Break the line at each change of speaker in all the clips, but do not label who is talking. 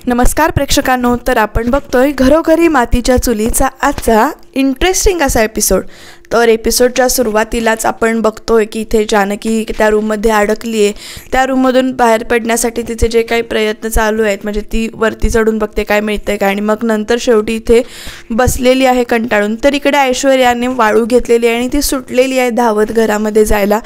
नमस्कार प्रेक्षकांनो, तर आपण बघतोय घरोघरी मातीच्या चुलीचा आजचा इंटरेस्टिंग असा एपिसोड। तर एपिसोडच्या सुरुवातीलाच आपण बघतोय की इथे जानकी त्या रूममध्ये अडकली आहे। त्या रूममधून बाहेर पडण्यासाठी तिचे जे काही प्रयत्न चालू आहेत, म्हणजे ती वरती चढून बघते काय मिळतंय काय, आणि मग नंतर शेवटी इथे बसलेली आहे कंटाळून। तर इकडे ऐश्वर्याने वाळू घेतलेली आहे आणि ती सुटलेली आहे धावत घरामध्ये जायला।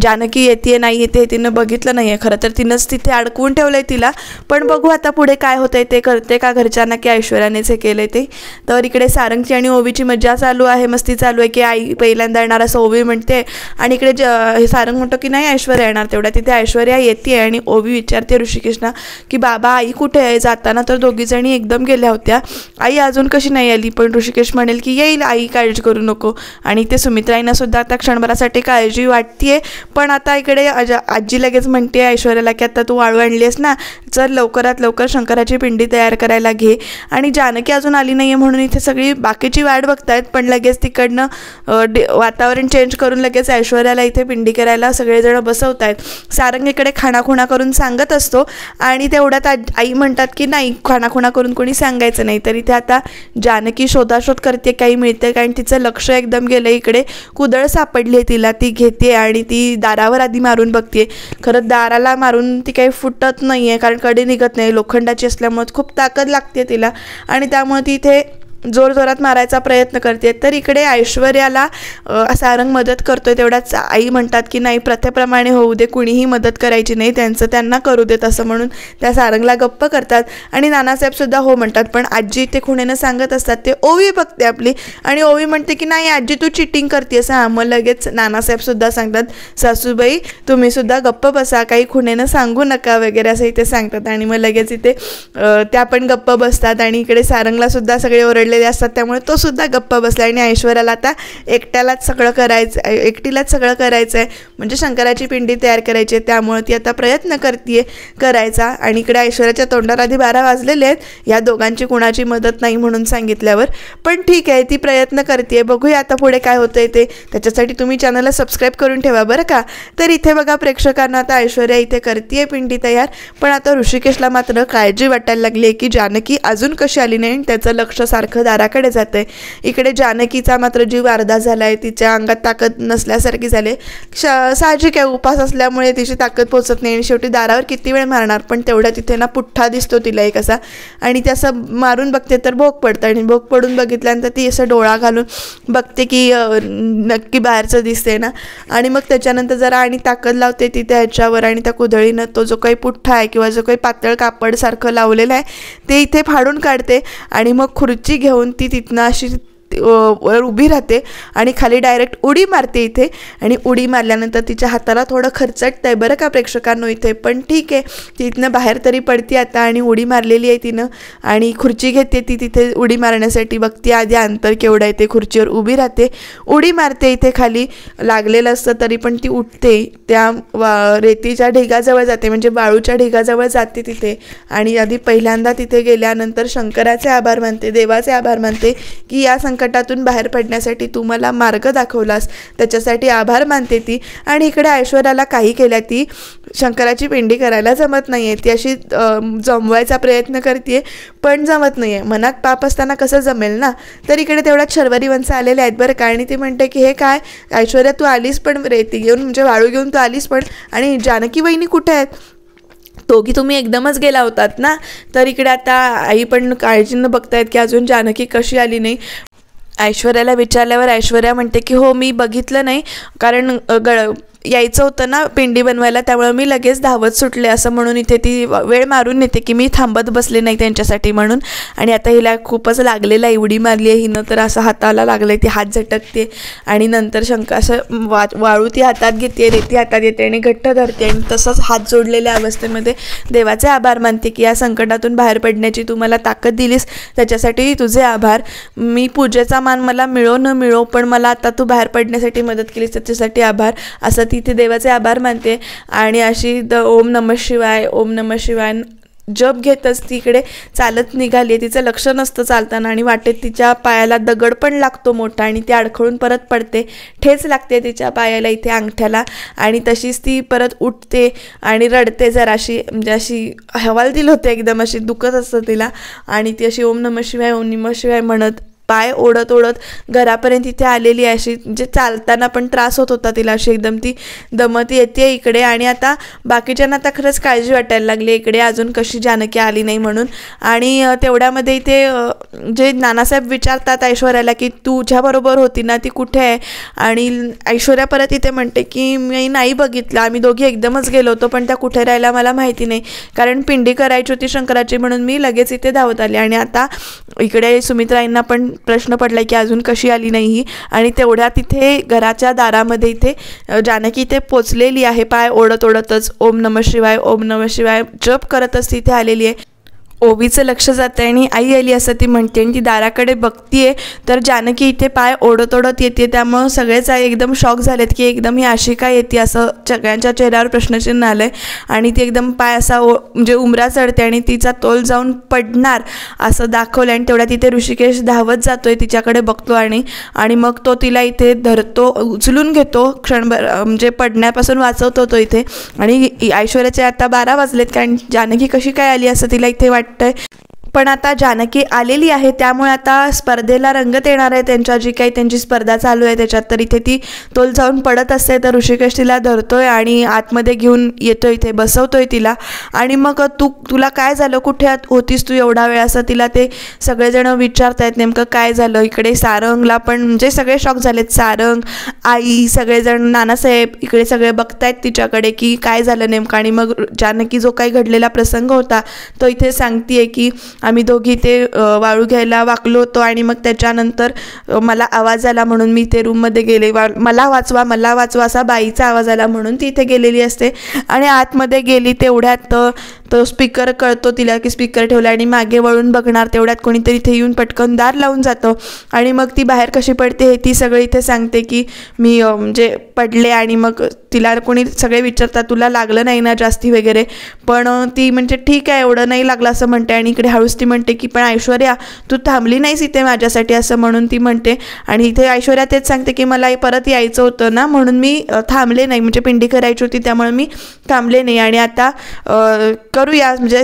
जानकी येते नाही येते तिनं बघितलं नाही आहे, खरं तर तिनंच तिथे अडकवून ठेवलंय तिला। पण बघू आता पुढे काय होतंय, ते करते का घरच्यांना की ऐश्वर्यानेच हे केलंय ते। तर इकडे सारंगची आणि ओवीची मजा चालू आहे, मस्ती चालू आहे की आई पहिल्यांदा येणार असं ओवी म्हणते, आणि इकडे हे सारंग म्हणतो की नाही ऐश्वर्या येणार। तेवढ्या तिथे ऐश्वर्या येते आणि ओवी विचारते ऋषिकेशना की बाबा आई कुठे आहे। जाताना तर दोघीजणी एकदम गेल्या होत्या, आई अजून कशी नाही आली। पण ऋषिकेश म्हणेल की येईल आई, काळजी करू नको। आणि ते सुमित्राईंना सुद्धा आता क्षणभरासाठी काळजी वाटते। पण आता इकडे आजी लगेच म्हणते ऐश्वर्याला की आता तू वाळू आणलीस ना, चल लवकरात लवकर शंकराची पिंडी तयार करायला घे। आणि जानकी अजून आली नाही आहे म्हणून इथे सगळी बाकीची वाट बघतायत, पण लगेच तिकडनं वातावरण चेंज करून लगेच ऐश्वर्याला इथे पिंडी करायला सगळेजण बसवत आहेत। सारंग इकडे खाणाखुणा करून सांगत असतो आणि तेवढ्यात आई म्हणतात की नाही खाणाखुणा करून कोणी सांगायचं नाही। तर इथे आता जानकी शोधाशोध करते काही मिळते का, आणि तिचं लक्ष एकदम गेलं इकडे कुदळ सापडली आहे तिला। ती घेते आणि ती दारावर आधी मारून बघते। खरं दाराला मारून ती काही फुटत नाही आहे, कारण कडी निघत नाही, लोखंडाची असल्यामुळे खूप ताकद लागते तिला, आणि त्यामुळे ती इथे जोरजोरात मारायचा प्रयत्न करते। तर इकडे ऐश्वर्याला सारंग मदत करतोय। तेवढ्याच आई म्हणतात की नाही प्रथेप्रमाणे होऊ दे, कुणीही मदत करायची नाही, त्यांचं त्यांना करू देत असं म्हणून त्या सारंगला गप्प करतात। आणि नानासाहेब सुद्धा हो म्हणतात, पण आजी ते खुणेनं सांगत असतात ते ओवी बघते आपली, आणि ओवी म्हणते की नाही आजी तू चिटिंग करतेस हां। मग लगेच नानासाहेब सुद्धा सांगतात सासूबाई तुम्ही सुद्धा गप्प बसा, काही खुणेनं सांगू नका वगैरे असं इथे सांगतात। आणि मग लगेच इथे त्या पण गप्प बसतात, आणि इकडे सारंगला सुद्धा सगळे ओरडलेले असतात, त्यामुळे तो सुद्धा गप्प बसला। आणि ऐश्वर्याला आता एकटीलाच सगळं करायचं आहे, म्हणजे शंकराची पिंडी तयार करायची आहे, त्यामुळे ती आता प्रयत्न करते करायचा। आणि इकडे ऐश्वर्याच्या तोंडाला आधी 12 वाजलेले आहेत, या दोघांची कुणाची मदत नाही म्हणून सांगितल्यावर, पण ठीक आहे ती प्रयत्न करते। बघूया आता पुढे काय होतंय ते, त्याच्यासाठी तुम्ही चॅनलला सबस्क्राईब करून ठेवा बरं का। तर इथे बघा प्रेक्षकांना, आता ऐश्वर्या इथे करते पिंडी तयार, पण आता ऋषिकेशला मात्र काळजी वाटायला लागली आहे की जानकी अजून कशी आली नाही, त्याचं लक्ष सारखं दाराकडे जाते। इकडे जानकीचा मात्र जीव अर्धा झालाय, तिच्या अंगात ताकद नसल्यासारखी झाले। साहजिक आहे, उपास असल्यामुळे तिची ताकद पोचत नाही, आणि शेवटी दारावर किती वेळ मारणार। पण तेवढ्या तिथे ना पुठ्ठा दिसतो तिला एक असा, आणि ते असं मारून बघते तर भोग पडतं, आणि भोग पडून बघितल्यानंतर ती असं डोळा घालून बघते की नक्की बाहेरचं दिसते ना, आणि मग त्याच्यानंतर जरा आणि ताकद लावते ती त्याच्यावर, आणि त्या कुदळीनं तो जो काही पुठ्ठा आहे किंवा जो काही पातळ कापडसारखं लावलेलं आहे ते इथे फाडून काढते, आणि मग खुर्ची घेऊन ती तिथनं अशी वर उभी राहते आणि खाली डायरेक्ट उडी मारते इथे। आणि उडी मारल्यानंतर तिच्या हाताला थोडं खरचटतं आहे बरं का प्रेक्षकांनो इथे, पण ठीक आहे तिथनं बाहेर तरी पडते आता, आणि उडी मारलेली आहे तिनं, आणि खुर्ची घेते ती तिथे उडी मारण्यासाठी, बघते आधी अंतर केवढं आहे ते, खुर्चीवर उभी राहते, उडी मारते, इथे खाली लागलेलं असतं तरी पण ती उठते, त्या रेतीच्या ढिगाजवळ जाते, म्हणजे वाळूच्या ढिगाजवळ जाते तिथे, आणि आधी पहिल्यांदा तिथे गेल्यानंतर शंकराचे आभार मानते, देवाचे आभार मानते की या संकटातून बाहेर पडण्यासाठी तू मला मार्ग दाखवलास, त्याच्यासाठी आभार मानते ती। आणि इकडे ऐश्वर्याला काही केल्या ती शंकराची पिंडी करायला जमत नाही आहे, ती अशी जमवायचा प्रयत्न करते पण जमत नाही आहे, मनात पाप असताना कसं जमेल ना। तर इकडे तेवढ्यात शर्वरी वंश आलेले आहेत बरं का, आणि ती म्हणते की हे काय ऐश्वर्या तू आलीस पण रेती घेऊन, म्हणजे वाळू घेऊन तू आलीस पण, आणि जानकी वहिनी कुठे आहेत, दोघी तुम्ही एकदमच गेला होतात ना। तर इकडे आता आई पण काळजीनं बघतायत की अजून जानकी कशी आली नाही। ऐश्वर्याला विचारल्यावर ऐश्वर्या म्हणते की हो मी बघितलं नाही, कारण यायचं होतं ना पिंडी बनवायला, त्यामुळे मी लगेच धावत सुटले असं म्हणून इथे ती वेळ मारून येते की मी थांबत बसले नाही त्यांच्यासाठी म्हणून। आणि आता हिला खूपच लागलेला आहे, उडी मारली आहे हिनं, तर असं हाताला लागलं आहे, ती हात झटकते, आणि नंतर असं वाळू ती हातात घेते, रेती हातात येते आणि घट्ट धरते, आणि तसंच हात जोडलेल्या अवस्थेमध्ये देवाचे आभार मानते की या संकटातून बाहेर पडण्याची तू मला ताकद दिलीस, त्याच्यासाठी तुझे आभार। मी पूजेचा मान मला मिळो न मिळो, पण मला आता तू बाहेर पडण्यासाठी मदत केलीस त्याच्यासाठी आभार, असं तिथे देवाचे आभार मानते। आणि अशी ओम नमः शिवाय ओम नमः शिवाय जप घेतच तिकडे चालत निघाली. तिचं लक्ष नसतं चालताना आणि वाटेत तिच्या पायाला दगड पण लागतो मोठा आणि ती अडखळून परत पडते. ठेच लागते तिच्या पायाला इथे अंगठ्याला आणि तशीच ती परत उठते आणि रडते जराशी, म्हणजे अशी हवालदिल होते एकदम, अशी दुखत असतं तिला आणि ती अशी ओम नमः शिवाय ओम नमः शिवाय म्हणत पाय ओढत ओढत घरापर्यंत इथे आलेली आहे. अशी म्हणजे चालताना पण त्रास होत होता तिला, अशी एकदम ती दमत येते इकडे. आणि आता बाकीच्यांना आता खरंच काळजी वाटायला लागली इकडे अजून कशी जानकी आली नाही म्हणून. आणि तेवढ्यामध्ये इथे जे नानासाहेब विचारतात ऐश्वर्याला की तुझ्याबरोबर होती ना, ती कुठे आहे. आणि ऐश्वर्या परत इथे म्हणते की मी नाही बघितलं, आम्ही दोघी एकदमच गेलो होतो, पण त्या कुठे राहिल्या मला माहिती नाही, कारण पिंडी करायची होती शंकराची म्हणून मी लगेच इथे धावत आले. आणि आता इकडे सुमित्राईंना पण प्रश्न पडला की अजून कशी आली नाही ही. आणि तेवढ्या तिथे घराच्या दारामध्ये इथे जानकी इथे पोचलेली आहे, पाय ओढत ओढतच ओम नमः शिवाय ओम नमः शिवाय जप करतच तिथे आलेली आहे. ओवीचं लक्ष जातं आणि आई आली असं ती म्हणते आणि ती दाराकडे बघतीये तर जानकी इथे पाय ओढत ओढत येते. त्यामुळं सगळेच एकदम शॉक झालेत की एकदम ही अशी काय येते, असं सगळ्यांच्या चेहऱ्यावर प्रश्नचिन्ह आलं आहे. आणि ती एकदम पाय असा म्हणजे उमरा चढते आणि तिचा तोल जाऊन पडणार असं दाखवलं. आणि तेवढ्या तिथे ऋषिकेश धावत जातोय, तिच्याकडे बघतो आणि मग तो तिला इथे धरतो, उचलून घेतो, क्षणभर म्हणजे पडण्यापासून वाचवतो तो इथे. आणि ऐश्वर्याचे आता 12 वाजलेत, कारण जानकी कशी काय आली असं तिला इथे वाटतंय. पण आता जानकी आलेली आहे त्यामुळे आता स्पर्धेला रंगत येणार आहे. त्यांच्या जी काही त्यांची स्पर्धा चालू आहे त्याच्यात तर इथे ती तोल जाऊन पडत असते तर ऋषिकेश तिला धरतोय आणि आतमध्ये घेऊन येतोय, इथे बसवतोय तिला. आणि मग तुला काय झालं, कुठे होतीस तू एवढा वेळ, असं तिला ते सगळेजण विचारतायत नेमकं काय झालं. इकडे सारंगला पण म्हणजे सगळे शॉक झालेत, सारंग, आई, सगळेजण, नानासाहेब इकडे सगळे बघतायत तिच्याकडे की काय झालं नेमकं. आणि मग जानकी जो काही घडलेला प्रसंग होता तो इथे सांगतेय की आम्ही दोघी ते वाळू घ्यायला वाकलो होतो आणि मग त्याच्यानंतर मला आवाज आला म्हणून मी ते रूममध्ये गेले, मला वाचवा मला वाचवा असा बाईचा आवाज आला म्हणून ती इथे गेलेली असते. आणि आतमध्ये गेली तेवढ्यात तो स्पीकर कळतो तिला की स्पीकर ठेवला आणि मागे वळून बघणार तेवढ्यात कोणीतरी इथे येऊन पटकन दार लावून जातं. आणि मग ती बाहेर कशी पडते हे ती सगळी इथे सांगते की मी म्हणजे पडले. आणि मग तिला कोणी सगळे विचारतात तुला लागलं नाही ना जास्ती वगैरे, पण ती म्हणजे ठीक आहे एवढं नाही लागलं असं म्हणते. आणि इकडे हळूच ती म्हणते की पण ऐश्वर्या तू थांबली नाहीस इथे माझ्यासाठी असं म्हणून ती म्हणते. आणि इथे ऐश्वर्या तेच सांगते की मला परत यायचं होतं ना म्हणून मी थांबले नाही, म्हणजे पिंडी करायची होती त्यामुळे मी थांबले नाही. आणि आता करूया म्हणजे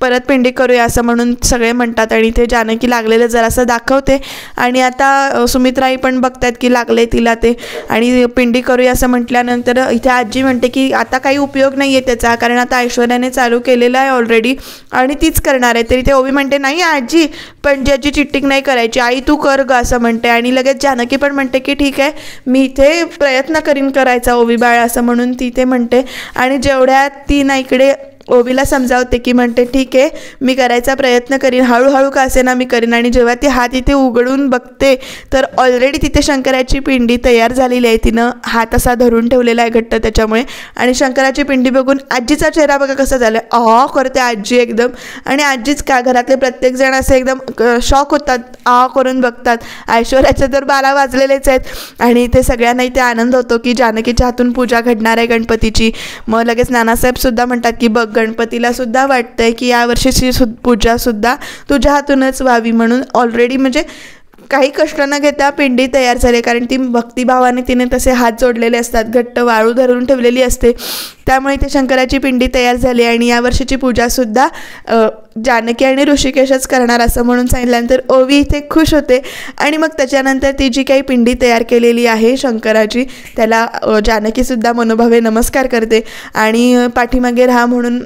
परत पिंडी करूया असं म्हणून सगळे म्हणतात. आणि ते जानकी लागलेलं जरासं दाखवते आणि आता सुमित्राई पण बघतात की लागले तिला ते. आणि पिंडी करूया असं म्हटल्यानंतर इथे आजी म्हणते की आता काही उपयोग नाही आहे त्याचा, कारण आता ऐश्वर्याने चालू केलेलं आहे ऑलरेडी आणि तीच करणार आहे. तरी ते ओवी म्हणते नाही आजी, पण ज्याची चिट्टिंग नाही करायची आई तू कर ग असं म्हणते. आणि लगेच जानकी पण म्हणते की ठीक आहे मी इथे प्रयत्न करीन करायचा ओवी बाळ असं म्हणून ती ते म्हणते. आणि जेवढ्या ती ना इकडे ओवीला समजावते की म्हणते ठीक आहे मी करायचा प्रयत्न करीन, हळूहळू का असे ना मी करीन. आणि जेव्हा ती हात इथे उघडून बघते तर ऑलरेडी तिथे शंकराची पिंडी तयार झालेली आहे, तिनं हात असा धरून ठेवलेला आहे घट्ट त्याच्यामुळे. आणि शंकराची पिंडी बघून आजीचा चेहरा बघा कसा झाला, करते आजी एकदम. आणि आजीच का घरातले प्रत्येकजण असे एकदम शॉक होतात, करून बघतात. ऐश्वर्याचे तर 12 वाजलेलेच आहेत आणि ते सगळ्यांना इथे आनंद होतो की जानकीच्या हातून पूजा घडणार आहे गणपतीची. मग लगेच नानासाहेब सुद्धा म्हणतात की बघ गणपतीला सुद्धा वाटतंय की यावर्षीची पूजा सुद्धा तुझ्या हातूनच व्हावी म्हणून. ऑलरेडी म्हणजे काही कष्ट न घेता पिंडी तयार झाली, कारण ती भक्तिभावाने तिने तसे हात जोडलेले असतात, घट्ट वाळू धरून ठेवलेली असते त्यामुळे ते शंकराची पिंडी तयार झाली. आणि यावर्षीची पूजासुद्धा जानकी आणि ऋषिकेशच करणार असं म्हणून सांगितल्यानंतर ओवी इथे खुश होते. आणि मग त्याच्यानंतर ती जी काही पिंडी तयार केलेली आहे शंकराची त्याला जानकीसुद्धा मनोभावे नमस्कार करते आणि पाठीमागे राहा म्हणून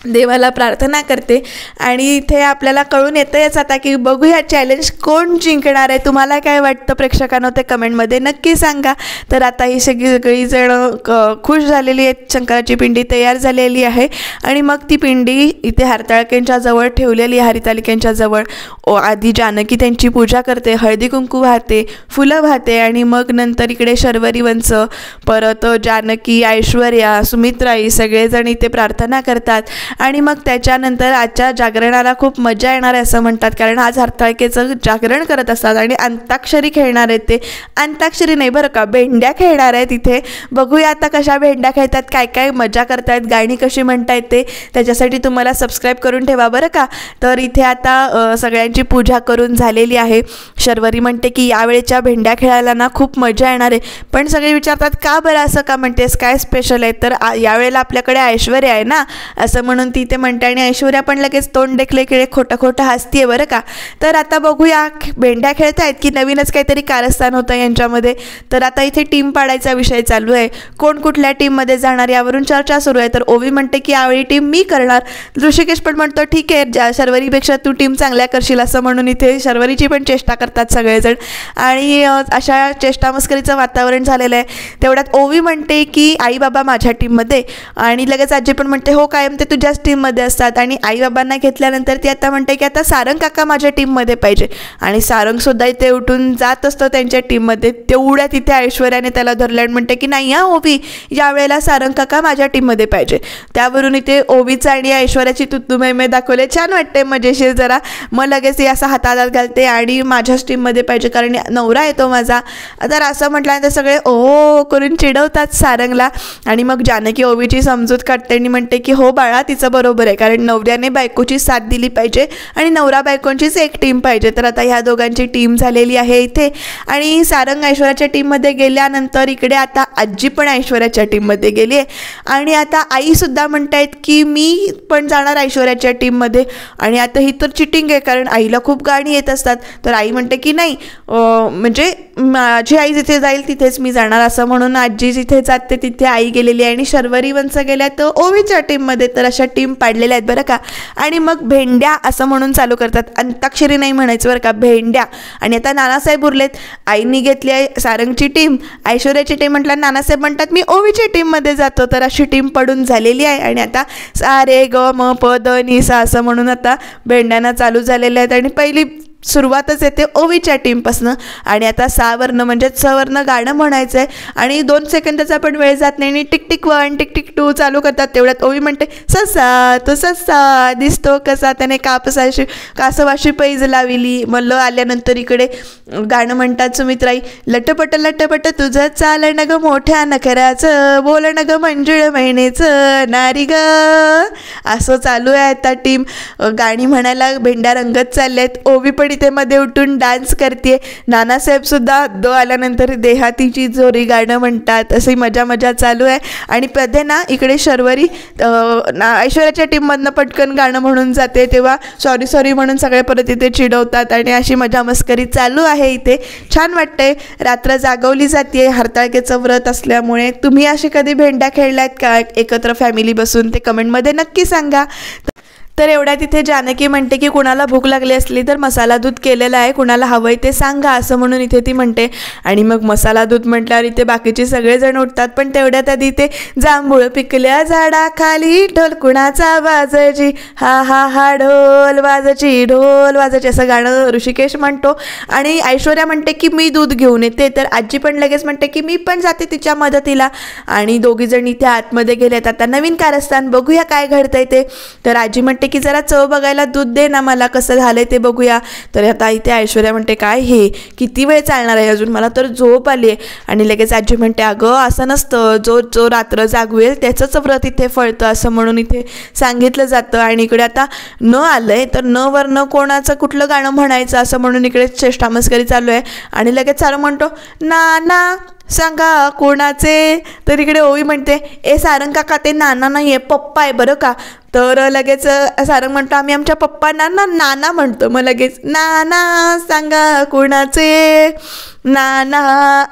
देवाला प्रार्थना करते. आणि इथे आपल्याला कळून येतंच आता की बघूया चॅलेंज कोण जिंकणार आहे. तुम्हाला काय वाटतं प्रेक्षकांना ते कमेंटमध्ये नक्की सांगा. तर आता ही सगळीजण खुश झालेली आहेत, शंकराची पिंडी तयार झालेली आहे. आणि मग ती पिंडी इथे हरताळकेंच्या जवळ ठेवलेली आहे, हरितालिकेंच्या जवळ. आधी जानकी त्यांची पूजा करते, हळदी कुंकू वाहते, फुलं वाहते. आणि मग नंतर इकडे शर्वरी वंश, परत जानकी, ऐश्वर्या, सुमित्राई सगळेजण इथे प्रार्थना करतात. आणि मग त्याच्यानंतर आजच्या जागरणाला खूप मजा येणार आहे असं म्हणतात, कारण आज हरताळकेचं जागरण करत असतात आणि अंताक्षरी खेळणार आहेत. ते अंताक्षरी नाही बरं का, भेंड्या खेळणार आहेत इथे. बघूया आता कशा भेंड्या खेळतात, काय काय मजा करतायत, गाणी कशी म्हणतायत ते. त्याच्यासाठी तुम्हाला सबस्क्राईब करून ठेवा बरं का. तर इथे आता सगळ्यांची पूजा करून झालेली आहे. शर्वरी म्हणते की यावेळेच्या भेंड्या खेळायला ना खूप मजा येणार आहे. पण सगळे विचारतात का बरं असं का म्हणतेस, काय स्पेशल आहे. तर यावेळेला आपल्याकडे ऐश्वर्या आहे ना असं म्हणून ती ते म्हणते. आणि ऐश्वर्या पण लगेच तोंड देखले खेळे खोटं खोटं हसतीये बरं का. तर आता बघूया भेंड्या खेळतायत की नवीनच काहीतरी कारस्थान होतं यांच्यामध्ये. तर आता इथे टीम पाडायचा विषय चालू आहे, कोण कुठल्या टीममध्ये जाणार यावरून चर्चा सुरू आहे. तर ओवी म्हणते की यावेळी टीम मी करणार. ऋषिकेश पण म्हणतो ठीक आहे, शर्वरीपेक्षा तू टीम चांगल्या करशील असं म्हणून इथे शर्वरीची पण चेष्टा करतात सगळेजण. आणि अशा चेष्टा मस्करीचं वातावरण झालेलं आहे. तेवढ्यात ओवी म्हणते की आई बाबा माझ्या टीममध्ये. आणि लगेच आजी पण म्हणते हो कायम ते तुझ्याच टीममध्ये असतात. आणि आई बाबांना घेतल्यानंतर ती आता म्हणते की आता सारंग काका माझ्या टीममध्ये पाहिजे. आणि सारंगसुद्धा इथे उठून जात असतो त्यांच्या टीममध्ये. तेवढ्या तिथे ऐश्वर्याने त्याला धरलं आणि म्हणते की नाही हा ओवी, यावेळेला सारंग काका माझ्या टीममध्ये पाहिजे. त्यावरून इथे ओवीचा आणि ऐश्वर्याची तुतुमेमे दाखवले, छान वाटते मजेशीर जरा. मग लगेच असा हातात घालते आणि माझ्याच टीममध्ये पाहिजे कारण नवरा येतो माझा. तर असं म्हटल्यानंतर सगळे ओ करून चिडवतात सारंगला. आणि मग जानकी ओवीची समजूत काढते आणि म्हणते की हो बाळा तिचं बरोबर आहे, कारण नवऱ्याने बायकोची साथ दिली पाहिजे आणि नवरा बायकोंचीच एक टीम पाहिजे. तर आता ह्या दोघांची टीम झालेली आहे इथे. आणि सारंग ऐश्वर्याच्या टीममध्ये गेल्यानंतर इकडे आता आजी पण ऐश्वर्याच्या टीममध्ये गेली आहे. आणि आता आईसुद्धा म्हणतायत की मी पण जाणार ऐश्वर्याच्या टीममध्ये. आणि आता ही तर चिटिंग आहे, कारण आईला खूप गाणी येत असतात. तर आई म्हणते की नाही, म्हणजे माझी आई जिथे जाईल तिथेच मी जाणार असं म्हणून आजी जिथे जाते तिथे आई गेलेली आहे. आणि शर्वरी वंश गेल्या तर ओवीच्या टीममध्ये. तर अशा टीम पाडलेल्या आहेत बरं का. आणि मग भेंड्या असं म्हणून चालू करतात, अंताक्षरी नाही म्हणायचं बरं का, भेंड्या. आणि आता नानासाहेब उरलेत. आईनी घेतली आहे सारंगची टीम, ऐश्वर्याची टीम म्हटलं, नानासाहेब म्हणतात मी ओवीच्या टीममध्ये जातो. तर अशी टीम पडून झालेली आहे. आणि आता सा रे ग म प द नि सा असं म्हणून आता भेंड्यांना चालू झालेल्या आहेत. आणि पहिली सुरुवातच येते ओवीच्या टीमपासनं. आणि आता सावरनं म्हणजे सवरनं गाणं म्हणायचं आहे. आणि 2 सेकंदाचा पण वेळ जात नाही आणि टिक टिक 1 टिक टिक 2 चालू करतात. तेवढ्यात ओवी म्हणते ससा तो ससा दिसतो कसा, त्याने कासवाशी पैज लाविली. मल्ल आल्यानंतर इकडे गाणं म्हणतात सुमित्राई, लटपट लटपट तुझं चालणं ग मोठ्या नखराचं, बोलणं ग मंजुळ महिनेचं नारी ग. असं चालू आहे आता टीम गाणी म्हणायला. भेंड्या रंगत चालले आहेत. ओवी पण इथे मध्ये उठून डान्स करते. नानासाहेब सुद्धा आल्यानंतर देहातीची जोरी गाणं म्हणतात. अशी मजा मजा चालू आहे. आणि मध्ये ना इकडे शर्वरी ऐश्वर्याच्या टीममधनं पटकन गाणं म्हणून जाते, तेव्हा सॉरी सॉरी म्हणून सगळे परत इथे चिडवतात. आणि अशी मजा मस्करी चालू आहे इथे. छान वाटते. रात्र जागवली जाते हरताळकेचं व्रत असल्यामुळे. तुम्ही असे कधी भेंड्या खेळल्यात का एकत्र फॅमिली बसून, ते कमेंटमध्ये नक्की सांगा. तर एवढ्या तिथे जानकी म्हणते की कुणाला भूक लागली असली तर मसाला दूध केलेलं आहे, कुणाला हवंय ते सांगा असं म्हणून इथे ती म्हणते. आणि मग मसाला दूध म्हटल्यावर इथे बाकीचे सगळेजण उठतात. पण तेवढ्यात आधी इथे जांभूळ पिकल्या झाडाखाली ढोल कुणाचा वाजची, हा हा हा ढोल वाजची ढोल वाजची असं गाणं ऋषिकेश म्हणतो. आणि ऐश्वर्या म्हणते की मी दूध घेऊन येते. तर आजी पण लगेच म्हणते की मी पण जाते तिच्या मदतीला. आणि दोघीजण इथे आतमध्ये गेलेत. आता नवीन कारस्थान बघूया काय घडतंय ते. तर आजी म्हणते की जरा चव बघायला दूध दे ना मला, कसं झालंय ते बघूया. तर आता इथे ऐश्वर्या म्हणते काय हे किती वेळ चालणार आहे अजून, मला तर झोप आली आहे. आणि लगेच आजी म्हणते अगं असं नसतं, जो रात्र जागवेल त्याचंच व्रत इथे फळतं असं म्हणून इथे सांगितलं जातं. आणि इकडे आता न आलंय तर न वर न कोणाचं कुठलं गाणं म्हणायचं असं म्हणून इकडे चेष्टा मस्करी चालू आहे. आणि लगेच सारं म्हणतो नाना सांगा कोणाचे. तर इकडे ओवी म्हणते ए सारंग काका ते नाना नाही आहे, पप्पा आहे बरं का. तर लगेच सारंग म्हणतो आम्ही आमच्या पप्पांना नाना म्हणतो. मग लगेच नाना सांगा कोणाचे, नाना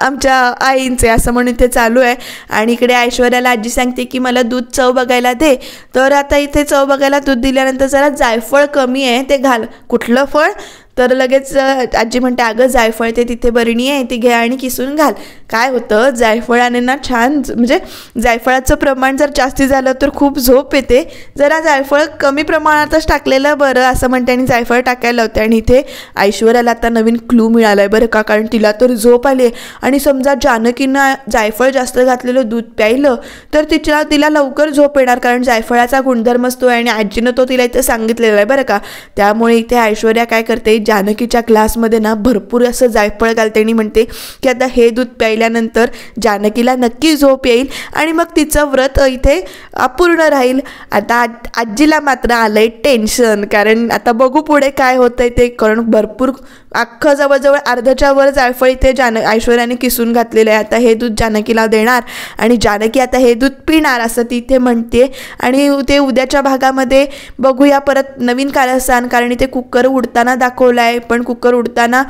आमच्या आईंचे असं म्हणून इथे चालू आहे. आणि इकडे ऐश्वर्याला आजी सांगते की मला दूध चव बघायला दे. तर आता इथे चव बघायला दूध दिल्यानंतर जरा जायफळ कमी आहे ते घाल. कुठलं फळ. तर लगेच आजी म्हणते अगं जायफळ ते तिथे बरणी आहे ती घे आणि किसून घाल. काय होतं जायफळाने ना छान, म्हणजे जायफळाचं प्रमाण जर जास्ती झालं तर खूप झोप येते. जरा जायफळ कमी प्रमाणातच टाकलेलं बरं असं म्हणते आणि जायफळ टाकायला होते. आणि इथे ऐश्वर्याला आता नवीन क्लू मिळाला आहे बरं का, कारण तिला तर झोप आली आणि समजा जानकीनं जायफळ जास्त घातलेलं दूध प्यायलं तर तिला लवकर झोप येणार, कारण जायफळाचा गुणधर्म असतो आणि आजीनं तो तिला इथे सांगितलेलं आहे बरं का. त्यामुळे इथे ऐश्वर्या काय करते, जानकीच्या ग्लासमध्ये ना भरपूर असं जायफळ घालते आणि म्हणते की आता हे दूध प्यायल्यानंतर जानकीला नक्की झोप येईल आणि मग तिचं व्रत इथे अपूर्ण राहील. आता आजीला मात्र आलंय टेन्शन, कारण आता बघू पुढे काय होतंय ते, कारण भरपूर अख्खं जवळजवळ अर्ध्याच्या वर जायफळ इथे ऐश्वर्याने किसून घातलेलं आहे. आता हे दूध जानकीला देणार आणि जानकी आता हे दूध पिणार असं ती इथे म्हणते. आणि ते उद्याच्या भागामध्ये बघूया परत नवीन कारस्थान, कारण इथे कुकर उडताना दाखवलं आहे, पण कुकर उडताना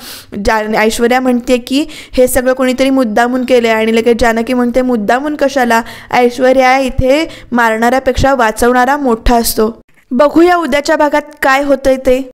ऐश्वर्या म्हणते की हे सगळं कोणीतरी मुद्दामून केलं आहे आणि लगेच जानकी म्हणते मुद्दामून कशाला, ऐश्वर्या इथे मारणाऱ्यापेक्षा वाचवणारा मोठा असतो. बघूया उद्याच्या भागात काय होतंय ते.